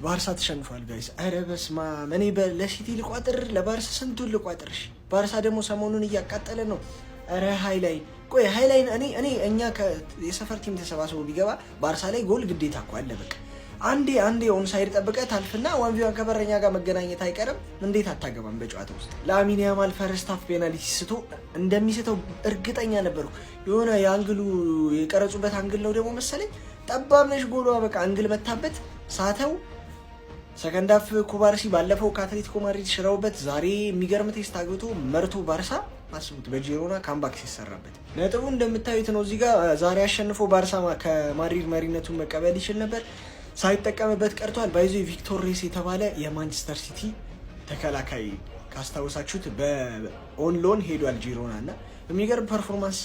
ባርሳ ተሸንፏል ጋይስ። ኧረ በስመ አብ። እኔ ለሲቲ ልቋጥር ለባርሳ ስንቱን ልቋጥርሽ። ባርሳ ደግሞ ሰሞኑን እያቃጠለ ነው። ኧረ ሃይላይን እኔ እኛ የሰፈር ቲም ተሰባስቦ ቢገባ ባርሳ ላይ ጎል ግዴታ እኮ አለ። በቃ አንዴ ኦንሳይድ ጠብቀህ ታልፍና ዋንቪዋን ከበረኛ ጋር መገናኘት አይቀርም። እንዴት አታገባም በጨዋታ ውስጥ? ላሚን ያማል ፈርስት ሃፍ ፔናልቲ ስቶ እንደሚስተው እርግጠኛ ነበርኩ። የሆነ የአንግሉ የቀረጹበት አንግል ነው ደግሞ መሰለኝ ጠባብ ነሽ ጎሏ በቃ አንግል መታበት ሳተው። ሰከንድ ሃፍ ኩባርሲ ባለፈው ከአትሌቲኮ ማድሪድ ሽረውበት ዛሬ የሚገርም ቴስት አግብቶ መርቶ ባርሳ አስቡት በጂሮና ካምባክ ሲሰራበት ነጥቡ እንደምታዩት ነው። እዚህ ጋር ዛሬ አሸንፎ ባርሳ ከማድሪድ መሪነቱን መቀበል ይችል ነበር፣ ሳይጠቀምበት ቀርቷል። ባይዞ ቪክቶር ሬስ የተባለ የማንቸስተር ሲቲ ተከላካይ ካስታወሳችሁት በኦን ሎን ሄዷል ጂሮና እና የሚገርም ፐርፎርማንስ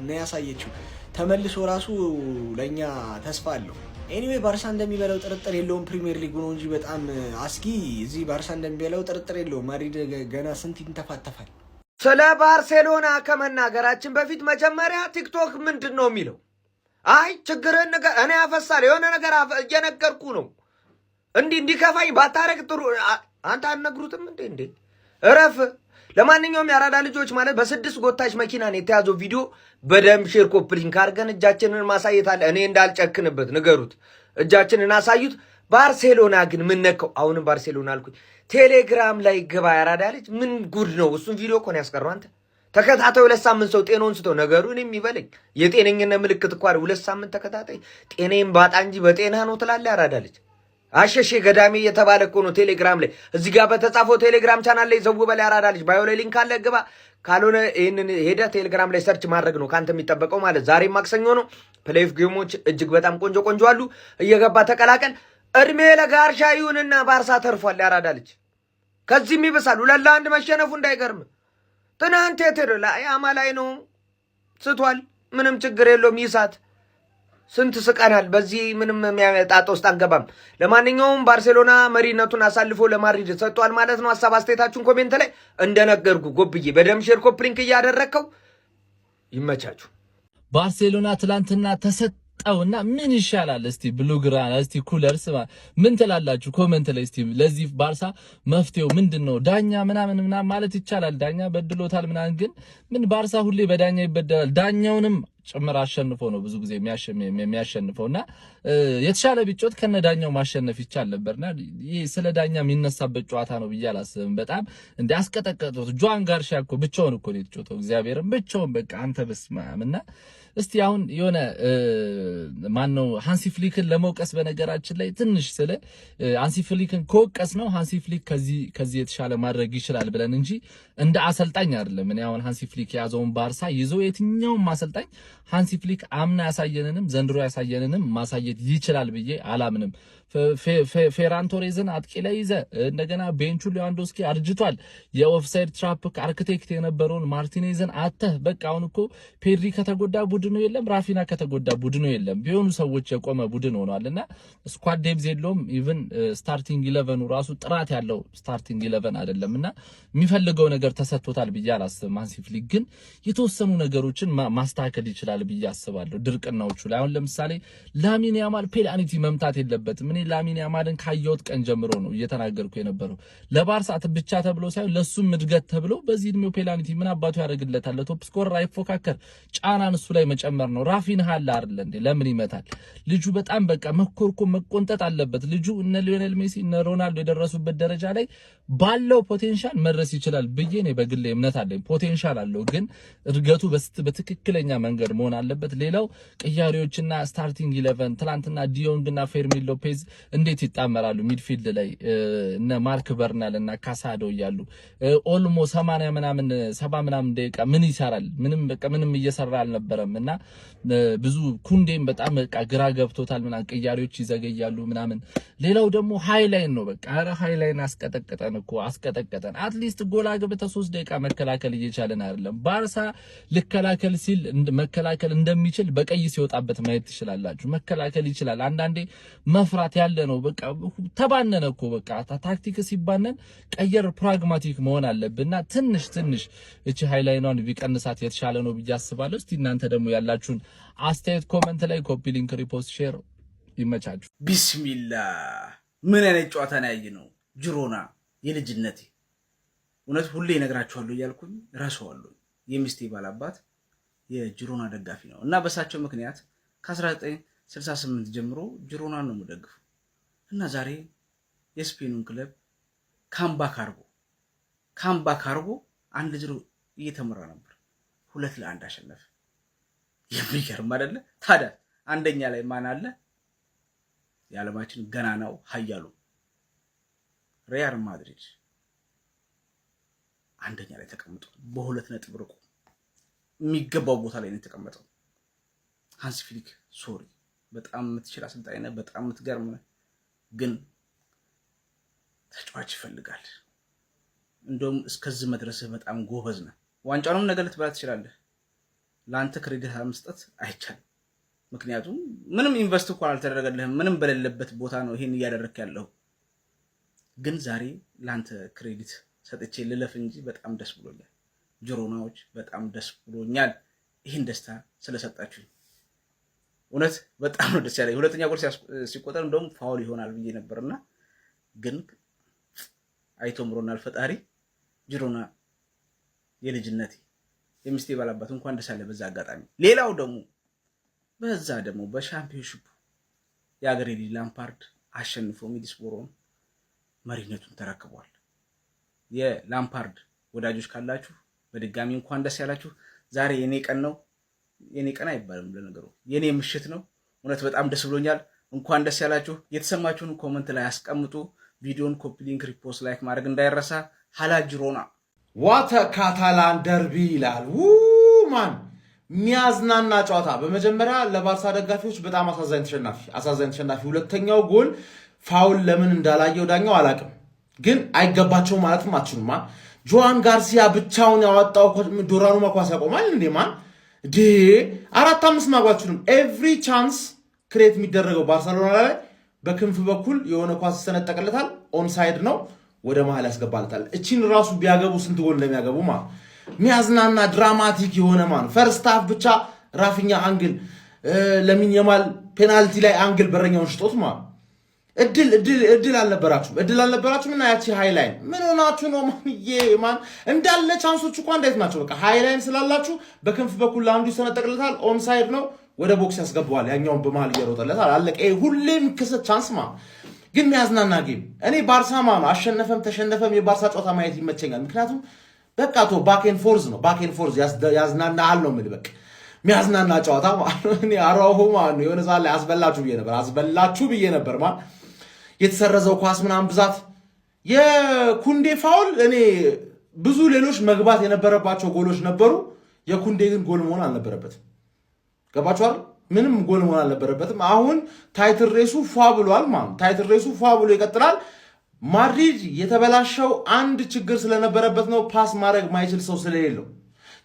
ነው ያሳየችው። ተመልሶ ራሱ ለእኛ ተስፋ አለው። ኤኒዌይ ባርሳ እንደሚበላው ጥርጥር የለውም። ፕሪሚየር ሊግ ነው እንጂ በጣም አስጊ። እዚህ ባርሳ እንደሚበላው ጥርጥር የለውም። ማድሪድ ገና ስንት ይንተፋተፋል። ስለ ባርሴሎና ከመናገራችን በፊት መጀመሪያ ቲክቶክ ምንድን ነው የሚለው? አይ ችግርን ነገር እኔ ያፈሳል የሆነ ነገር እየነገርኩ ነው። እንዲከፋኝ ባታረግ ጥሩ። አንተ አልነግሩትም እንዴ? እረፍ። ለማንኛውም የአራዳ ልጆች ማለት በ6 ጎታች መኪና ነው የተያዘው ቪዲዮ በደንብ ሼር ኮፕሊንግ አድርገን እጃችንን ማሳየት አለ። እኔ እንዳልጨክንበት ንገሩት፣ እጃችንን አሳዩት። ባርሴሎና ግን ምን ነካው? አሁንም ባርሴሎና አልኩኝ። ቴሌግራም ላይ ግባ የአራዳ ልጅ። ምን ጉድ ነው? እሱን ቪዲዮ እኮ ነው ያስቀረው። አንተ ተከታታይ 2 ሳምንት ሰው ጤናውን ስተው ነገሩ እኔ የሚበለኝ የጤነኝነት ምልክት እኮ 2 ሳምንት ተከታታይ ጤኔም ባጣ እንጂ በጤና ነው ትላለህ የአራዳ ልጅ። አሸሼ ገዳሜ እየተባለ እኮ ነው ቴሌግራም ላይ። እዚህ ጋር በተጻፈው ቴሌግራም ቻናል ላይ ዘው በላይ አራዳ ልጅ ባዮ ላይ ሊንክ አለ፣ ግባ። ካልሆነ ይሄንን ሄደ ቴሌግራም ላይ ሰርች ማድረግ ነው ካንተ የሚጠበቀው ማለት። ዛሬ ማክሰኞ ነው። ፕሌይ ኦፍ ጌሞች እጅግ በጣም ቆንጆ አሉ። እየገባ ተቀላቀል። እድሜ ለጋርሻ ይሁንና ባርሳ ተርፏል ያራዳ ልጅ። ከዚህም ይብሳል። 2-1 መሸነፉ እንዳይገርም። ትናንት ያማ ላይ ነው ስቷል። ምንም ችግር የለውም ይሳት። ስንት ስቀናል። በዚህ ምንም የሚያጣጣ ውስጥ አንገባም። ለማንኛውም ባርሴሎና መሪነቱን አሳልፎ ለማድሪድ ሰጥቷል ማለት ነው። ሐሳብ አስተያየታችሁን ኮሜንት ላይ እንደነገርኩ ጎብዬ በደም ሼር ኮፕሊንክ እያደረከው ይመቻችሁ። ባርሴሎና ትላንትና ተሰጠውና ምን ይሻላል? እስቲ ብሉግራና እስቲ ኩለርስ ምን ትላላችሁ? ኮሜንት ላይ እስቲ ለዚህ ባርሳ መፍትሄው ምንድነው? ዳኛ ምናምን ማለት ይቻላል። ዳኛ በድሎታል ምናምን፣ ግን ምን ባርሳ ሁሌ በዳኛ ይበደላል። ዳኛውንም ጭምር አሸንፎ ነው ብዙ ጊዜ የሚያሸንፈውና የተሻለ ቢጮት ከነዳኛው ማሸነፍ ይቻል ነበርና ይሄ ስለ ዳኛ የሚነሳበት ጨዋታ ነው ብዬ አላስብም። በጣም እንዲያስቀጠቀጡት ጆዋን ጋርሺያ እኮ ብቻውን እኮ ነው የተጫወተው። እግዚአብሔርን ብቻውን በቃ አንተ በስማምና እስቲ አሁን የሆነ ማነው ሃንሲ ፍሊክን ለመውቀስ በነገራችን ላይ ትንሽ ስለ ሃንሲ ፍሊክን ከወቀስ ነው ሃንሲ ፍሊክ ከዚህ የተሻለ ማድረግ ይችላል ብለን እንጂ እንደ አሰልጣኝ አይደለም። እኔ አሁን ሃንሲ ፍሊክ ያዘውን ባርሳ ይዞ የትኛውም አሰልጣኝ ሃንሲ ፍሊክ አምና ያሳየንንም ዘንድሮ ያሳየንንም ማሳየት ይችላል ብዬ አላምንም። ፌራን ቶሬዝን አጥቂ ላይ ይዘ እንደገና ቤንቹ ሌዋንዶስኪ አርጅቷል። የኦፍሳይድ ትራፕ አርክቴክት የነበረውን ማርቲኔዝን አተህ በቃ አሁን እኮ ፔድሪ ከተጎዳ ቡድኑ የለም፣ ራፊና ከተጎዳ ቡድኑ የለም። ቢሆኑ ሰዎች የቆመ ቡድን ሆኗልና ስኳድ ዴፕዝ የለውም። ኢቭን ስታርቲንግ 11ሩ ራሱ ጥራት ያለው ስታርቲንግ 11 አይደለምና የሚፈልገው ነገር ተሰጥቶታል ብዬ አላስብም። ሃንሲ ፍሊክ ግን የተወሰኑ ነገሮችን ማስተካከል ይችላል ብዬ አስባለሁ። ድርቅናዎቹ ላይ አሁን ለምሳሌ ላሚን ያማል ፔናልቲ መምታት የለበትም። እኔ ላሚን ያማልን ካየሁት ቀን ጀምሮ ነው እየተናገርኩ የነበረው። ለባርሳ ብቻ ተብሎ ሳይሆን ለሱም እድገት ተብሎ በዚህ እድሜው ፔናልቲ ምን አባቱ ያደርግለታል? ለቶፕ ስኮረር አይፎካከር፣ ጫናን እሱ ላይ መጨመር ነው። ራፊንሃ አለ አይደል እንዴ? ለምን ይመታል? ልጁ በጣም በቃ መቆንጠጥ አለበት ልጁ። እነ ሊዮኔል ሜሲ እነ ሮናልዶ የደረሱበት ደረጃ ላይ ባለው ፖቴንሻል መድረስ ይችላል ብዬ ነው በግሌ እምነት አለኝ። ፖቴንሻል አለው፣ ግን እድገቱ በትክክለኛ መንገድ መሆን አለበት። ሌላው ቅያሪዎችና ስታርቲንግ 11 ትላንትና ዲዮንግና ፌርሚን ሎፔዝ እንዴት ይጣመራሉ ሚድፊልድ ላይ እነ ማርክ በርናል እና ካሳዶ እያሉ ኦልሞ 80 ምናምን ደቂቃ ምን ይሰራል? ምንም እየሰራ አልነበረም እና ብዙ ኩንዴም በጣም በቃ ግራ ገብቶታል ምናምን ቅያሪዎች ይዘገያሉ ምናምን። ሌላው ደግሞ ሃይላይን ነው በቃ አረ ሃይላይን አስቀጠቀጠን። አትሊስት ጎል አግብተ 3 ደቂቃ መከላከል እየቻለን አይደለም። ባርሳ ልከላከል ሲል መከላከል እንደሚችል በቀይ ሲወጣበት ማየት ትችላላችሁ። መከላከል ይችላል። አንዳንዴ መፍራት ያለ ነው በቃ ተባነነ እኮ በቃ ታክቲክ ሲባነን ቀየር ፕራግማቲክ መሆን አለብንና ትንሽ እቺ ሃይላይኗን ቢቀንሳት የተሻለ ነው ብዬ አስባለሁ። እስቲ እናንተ ደግሞ ያላችሁን አስተያየት ኮሜንት ላይ ኮፒ ሊንክ ሪፖስት ሼር ይመቻችሁ። ቢስሚላህ ምን አይነት ጨዋታ ነው ያየነው? ጂሮና የልጅነቴ እውነት ሁሌ እነግራችኋለሁ እያልኩኝ ረሳዋለሁ። የሚስቴ ባላባት የጂሮና ደጋፊ ነው እና በሳቸው ምክንያት ከ1968 ጀምሮ ጂሮናን ነው የምደግፈው እና ዛሬ የስፔኑን ክለብ ካምባክ አርጎ 1-0 እየተመራ ነበር 2-1 አሸነፈ። የሚገርም አይደለ? ታዲያ አንደኛ ላይ ማን አለ? የዓለማችን ገናናው ኃያሉ ሪያል ማድሪድ አንደኛ ላይ ተቀምጦ በ2 ነጥብ ርቆ የሚገባው ቦታ ላይ ነው የተቀመጠው። ሃንሲ ፍሊክ በጣም የምትችል አሰልጣኝ ነህ፣ በጣም የምትገርም ነህ፣ ግን ተጫዋች ይፈልጋል። እንደውም እስከዚህ መድረስህ በጣም ጎበዝ ነህ። ዋንጫውንም ነገ ልትበላ ትችላለህ። ለአንተ ክሬዲት መስጠት አይቻልም። ምክንያቱም ምንም ኢንቨስት እንኳን አልተደረገልህም። ምንም በሌለበት ቦታ ነው ይሄን እያደረክ ያለው። ግን ዛሬ ለአንተ ክሬዲት ሰጥቼ ልለፍ እንጂ በጣም ደስ ብሎኛል። ጂሮናዎች በጣም ደስ ብሎኛል ይሄን ደስታ ስለሰጣችሁኝ። እውነት በጣም ነው ደስ ያለኝ። ሁለተኛ ጎል ሲቆጠር እንደውም ፋውል ይሆናል ብዬ ነበርና ግን አይቶ ምሮናል ፈጣሪ። ጂሮና የልጅነቴ የሚስቴ ባላባት እንኳን ደስ አለ በዛ አጋጣሚ። ሌላው ደግሞ በሻምፒዮንሺፕ የአገሬ ልጅ ላምፓርድ አሸንፎ ሚድልስብሮን መሪነቱን ተረክቧል። የላምፓርድ ወዳጆች ካላችሁ በድጋሚ እንኳን ደስ ያላችሁ። ዛሬ የኔ ቀን ነው። የኔ ቀን አይባልም ለነገሩ የኔ ምሽት ነው። እውነት በጣም ደስ ብሎኛል። እንኳን ደስ ያላችሁ። የተሰማችሁን ኮመንት ላይ አስቀምጡ። ቪዲዮን ኮፒ ሊንክ፣ ሪፖስት፣ ላይክ ማድረግ እንዳይረሳ። ሀላ ጂሮና ዋተ ካታላን ደርቢ ይላል። ማን የሚያዝናና ጨዋታ። በመጀመሪያ ለባርሳ ደጋፊዎች በጣም አሳዛኝ ተሸናፊ። ሁለተኛው ጎል ፋውል ለምን እንዳላየው ዳኛው አላቅም፣ ግን አይገባቸው ማለትም አትችሉም። ጆዋን ጋርሲያ ብቻውን ያወጣው ዶራሩማ ኳስ ያቆማል እንዴ? ማን 4-5 ማግባችሁንም ኤቭሪ ቻንስ ክሬት የሚደረገው ባርሰሎና ላይ በክንፍ በኩል የሆነ ኳስ ይሰነጠቅለታል፣ ኦንሳይድ ነው፣ ወደ መሃል ያስገባለታል። እቺን ራሱ ቢያገቡ ስንት ጎል እንደሚያገቡ የሚያዝናና ድራማቲክ የሆነ ፈርስት ሃፍ ብቻ ራፊኛ አንግል ለሚን የማል ፔናልቲ ላይ አንግል በረኛውን ሽጦት እድል አልነበራችሁም እና ያቺ ሃይላይን ምን ሆናችሁ ነው ማን እንዳለ ቻንሶች እንኳን እንዴት ናቸው? በቃ ሃይላይን ስላላችሁ በክንፍ በኩል ለአንዱ ይሰነጠቅለታል፣ ኦንሳይድ ነው፣ ወደ ቦክስ ያስገባዋል፣ ያኛውን በመሃል እየሮጠለታል፣ አለቀ። ሁሌም ክሰት ቻንስ ግን የሚያዝናና ጌም። እኔ ባርሳ አሸነፈም ተሸነፈም የባርሳ ጨዋታ ማየት ይመቸኛል። ምክንያቱም በቃ ባክ ኤንድ ፎርዝ ነው፣ ባክ ኤንድ ፎርዝ ያዝናናል ነው የምልህ። በቃ የሚያዝናና ጨዋታ እኔ አራሁ የሆነ ሰዓት ላይ አስበላችሁ ብዬ ነበር የተሰረዘው ኳስ ምናምን ብዛት የኩንዴ ፋውል። እኔ ብዙ ሌሎች መግባት የነበረባቸው ጎሎች ነበሩ። የኩንዴ ግን ጎል መሆን አልነበረበትም። ገባችሁ አይደል? ምንም ጎል መሆን አልነበረበትም። አሁን ታይትል ሬሱ ፏ ብሏል። ታይትል ሬሱ ፏ ብሎ ይቀጥላል። ማድሪድ የተበላሸው አንድ ችግር ስለነበረበት ነው። ፓስ ማድረግ ማይችል ሰው ስለሌለው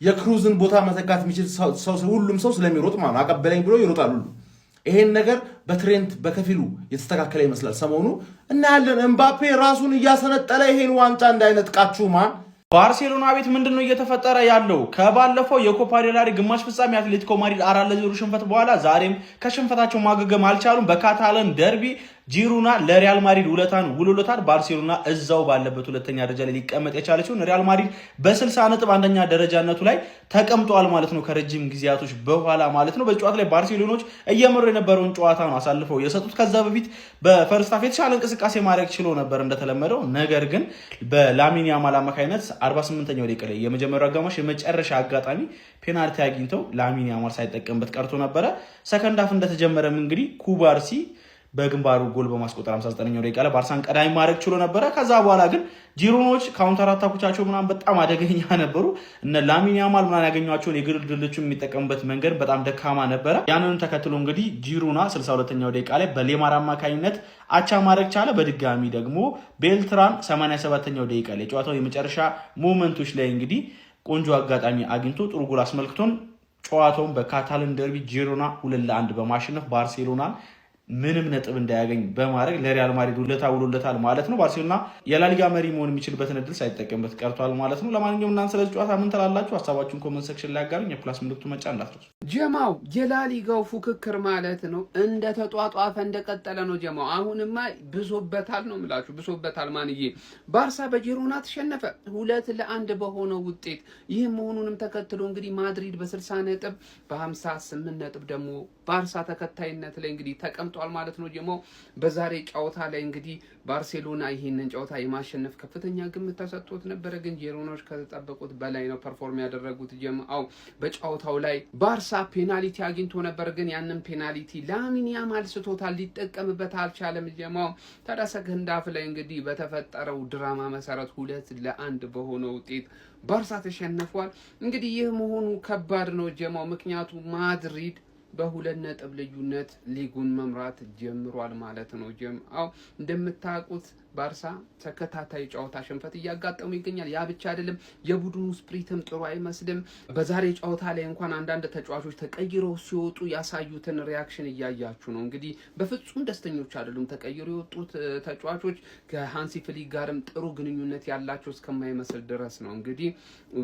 የክሩዝን ቦታ መተካት የሚችል ሰው ሁሉም ሰው ስለሚሮጥ አቀበለኝ ብሎ ይሮጣል ሁሉ። ይሄን ነገር በትሬንት በከፊሉ የተስተካከለ ይመስላል። ሰሞኑ እናያለን። ኤምባፔ ራሱን እያሰነጠለ ይሄን ዋንጫ እንዳይነጥቃችሁ ባርሴሎና ቤት ምንድነው እየተፈጠረ ያለው? ከባለፈው የኮፓ ዴል ሬይ ግማሽ ፍጻሜ አትሌቲኮ ማድሪድ 4-0 ሽንፈት በኋላ ዛሬም ከሽንፈታቸው ማገገም አልቻሉም። በካታላን ደርቢ ጂሮና ለሪያል ማድሪድ ውለታን ውሎታል። ባርሴሎና እዛው ባለበት ሁለተኛ ደረጃ ላይ ሊቀመጥ የቻለችውን ሪያል ማድሪድ በ60 ነጥብ አንደኛ ደረጃነቱ ላይ ተቀምጧል ማለት ነው፣ ከረጅም ጊዜያቶች በኋላ ማለት ነው። በዚህ ጨዋታ ላይ ባርሴሎናዎች እየመሩ የነበረውን ጨዋታ ነው አሳልፈው የሰጡት። ከዛ በፊት በፈርስት ሃፍ የተሻለ እንቅስቃሴ ማድረግ ችሎ ነበር እንደተለመደው። ነገር ግን በላሚን ያማል አማካይነት 48ኛው ደቂቃ ላይ የመጀመሪያው አጋማሽ የመጨረሻ አጋጣሚ ፔናልቲ አግኝተው ላሚን ያማል ሳይጠቀምበት ቀርቶ ነበረ። ሰከንድ ሃፍ እንደተጀመረም እንግዲህ ኩባርሲ በግንባሩ ጎል በማስቆጠር 59ኛው ደቂቃ ላይ ባርሳን ቀዳሚ ማድረግ ችሎ ነበረ። ከዛ በኋላ ግን ጂሮኖች ካውንተር አታኮቻቸው በጣም አደገኛ ነበሩ። እነ ላሚን ያማል ያገኟቸውን የግል ድሎችን የሚጠቀሙበት መንገድ በጣም ደካማ ነበረ። ያንንም ተከትሎ እንግዲህ ጂሮና 62ኛው ደቂቃ ላይ በሌማር አማካኝነት አቻ ማድረግ ቻለ። በድጋሚ ደግሞ ቤልትራን 87ኛው ደቂቃ ላይ ጨዋታው የመጨረሻ ሞመንቶች ላይ እንግዲህ ቆንጆ አጋጣሚ አግኝቶ ጥሩ ጎል አስመልክቶን ጨዋታውን በካታላን ደርቢ ጂሮና 2-1 በማሸነፍ ባርሴሎና ምንም ነጥብ እንዳያገኝ በማድረግ ለሪያል ማድሪድ ውለታ ውሎለታል ማለት ነው። ባርሴሎና የላሊጋ መሪ መሆን የሚችልበትን እድል ሳይጠቀምበት ቀርቷል ማለት ነው። ለማንኛውም እናንተ ስለዚህ ጨዋታ ምን ትላላችሁ? ሀሳባችሁን ኮሜንት ሴክሽን ላይ አጋሩኝ። የፕላስ ምልክቱ መጫን እንዳትረሱ። ጀማው የላሊጋው ፉክክር ማለት ነው እንደ ተጧጧፈ እንደቀጠለ ነው ጀማው። አሁንማ ብሶበታል ነው ምላችሁ፣ ብሶበታል። ማንዬ ባርሳ በጂሮና ተሸነፈ 2-1 በሆነው ውጤት። ይህ መሆኑንም ተከትሎ እንግዲህ ማድሪድ በ60 ነጥብ በ58 ነጥብ ደግሞ ባርሳ ተከታይነት ላይ እንግዲህ ተቀምጧል ማለት ነው ጀማው። በዛሬ ጨዋታ ላይ እንግዲህ ባርሴሎና ይህንን ጨዋታ የማሸነፍ ከፍተኛ ግምት ተሰጥቶት ነበር፣ ግን ጂሮናዎች ከተጠበቁት በላይ ነው ፐርፎርም ያደረጉት ጀማው። በጨዋታው ላይ ባርሳ ፔናልቲ አግኝቶ ነበር፣ ግን ያንን ፔናልቲ ላሚን ያማል ስቶታል፣ ሊጠቀምበት አልቻለም ጀማው። ታዲያ ሰከንድ ሃፍ ላይ እንግዲህ በተፈጠረው ድራማ መሰረት 2-1 በሆነው ውጤት ባርሳ ተሸንፏል። እንግዲህ ይህ መሆኑ ከባድ ነው ጀማው፣ ምክንያቱም ማድሪድ በ2 ነጥብ ልዩነት ሊጉን መምራት ጀምሯል ማለት ነው ጀማው። እንደምታውቁት ባርሳ ተከታታይ ጨዋታ ሽንፈት እያጋጠሙ ይገኛል። ያ ብቻ አይደለም፣ የቡድኑ ስፕሪትም ጥሩ አይመስልም። በዛሬ ጨዋታ ላይ እንኳን አንዳንድ ተጫዋቾች ተቀይረው ሲወጡ ያሳዩትን ሪያክሽን እያያችሁ ነው። እንግዲህ በፍጹም ደስተኞች አይደሉም ተቀይረው የወጡት ተጫዋቾች። ከሃንሲ ፍሊክ ጋርም ጥሩ ግንኙነት ያላቸው እስከማይመስል ድረስ ነው እንግዲህ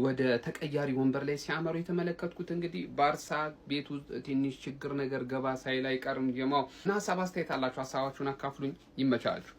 ወደ ተቀያሪ ወንበር ላይ ሲያመሩ የተመለከትኩት። እንግዲህ ባርሳ ቤቱ ትንሽ ችግር ነገር ገባ ሳይል አይቀርም ጀማው። እና ሀሳብ አስተያየት አላችሁ፣ ሀሳባችሁን አካፍሉኝ። ይመቻችሁ።